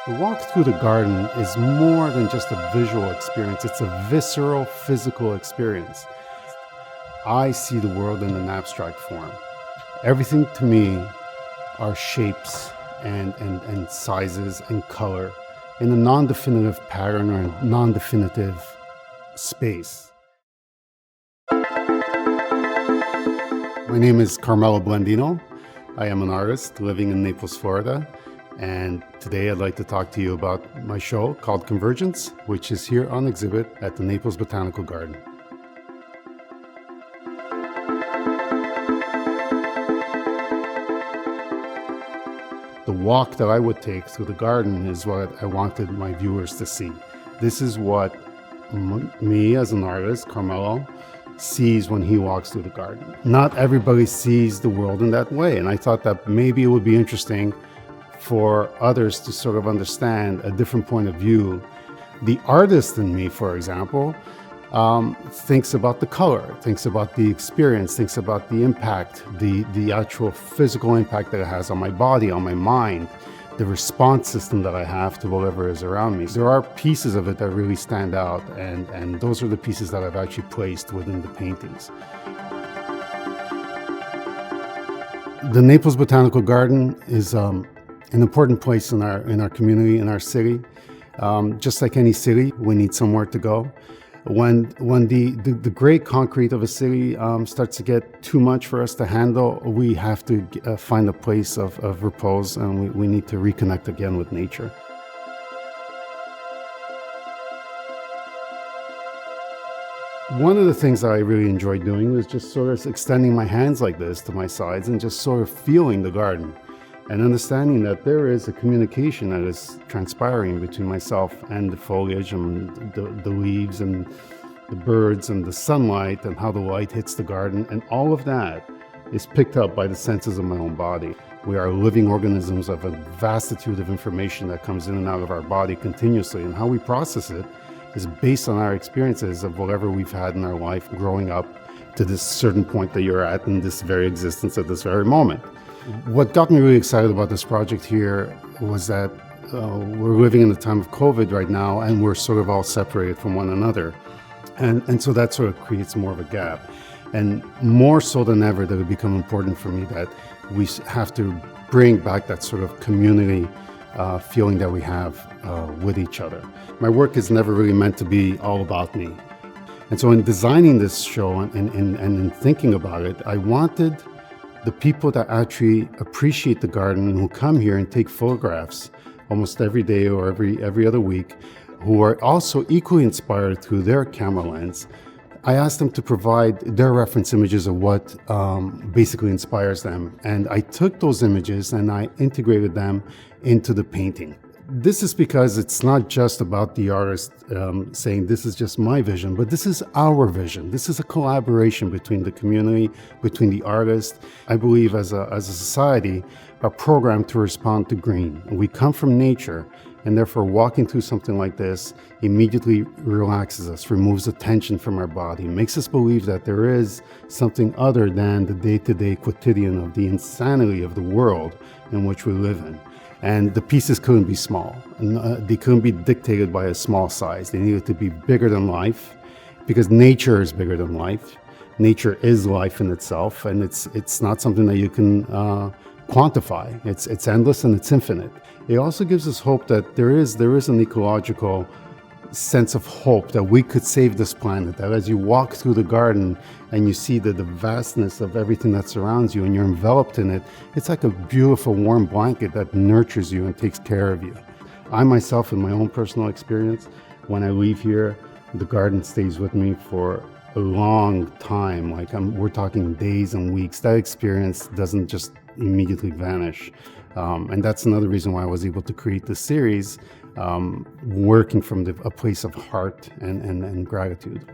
The walk through the garden is more than just a visual experience. It's a visceral, physical experience. I see the world in an abstract form. Everything to me are shapes and sizes and color in a non-definitive pattern or a non-definitive space. My name is Carmelo Blandino. I am an artist living in Naples, Florida. And today I'd like to talk to you about my show called Convergence, which is here on exhibit at the Naples Botanical Garden. The walk that I would take through the garden is what I wanted my viewers to see. This is what me as an artist, Carmelo, sees when he walks through the garden. Not everybody sees the world in that way, and I thought that maybe it would be interesting for others to sort of understand a different point of view. The artist in me, for example, thinks about the color, thinks about the experience, thinks about the impact, the actual physical impact that it has on my body, on my mind, the response system that I have to whatever is around me. There are pieces of it that really stand out, and those are the pieces that I've actually placed within the paintings. The Naples Botanical Garden is an important place in our community, in our city. Just like any city, we need somewhere to go. When the gray concrete of a city starts to get too much for us to handle, we have to find a place of repose, and we need to reconnect again with nature. One of the things that I really enjoyed doing was just sort of extending my hands like this to my sides and just sort of feeling the garden and understanding that there is a communication that is transpiring between myself and the foliage and the leaves and the birds and the sunlight and how the light hits the garden, and all of that is picked up by the senses of my own body. We are living organisms of a vastitude of information that comes in and out of our body continuously, and how we process it is based on our experiences of whatever we've had in our life growing up to this certain point that you're at in this very existence at this very moment. What got me really excited about this project here was that we're living in the time of COVID right now, and we're sort of all separated from one another. And so that sort of creates more of a gap. And more so than ever, that it become important for me that we have to bring back that sort of community feeling that we have with each other. My work is never really meant to be all about me. And so in designing this show and in thinking about it, I wanted the people that actually appreciate the garden and who come here and take photographs almost every day or every other week, who are also equally inspired through their camera lens, I asked them to provide their reference images of what basically inspires them. And I took those images and I integrated them into the painting. This is because it's not just about the artist saying this is just my vision, but this is our vision. This is a collaboration between the community, between the artist. I believe as a society, are programmed to respond to green. We come from nature, and therefore walking through something like this immediately relaxes us, removes the tension from our body, makes us believe that there is something other than the day-to-day quotidian of the insanity of the world in which we live in. And the pieces couldn't be small. They couldn't be dictated by a small size. They needed to be bigger than life, because nature is bigger than life. Nature is life in itself, and it's not something that you can quantify. It's endless and it's infinite. It also gives us hope that there is an ecological sense of hope that we could save this planet, that as you walk through the garden and you see the vastness of everything that surrounds you and you're enveloped in it, it's like a beautiful warm blanket that nurtures you and takes care of you. I myself, in my own personal experience, when I leave here, the garden stays with me for a long time. We're talking days and weeks. That experience doesn't just immediately vanish. And that's another reason why I was able to create this series, working from a place of heart and gratitude.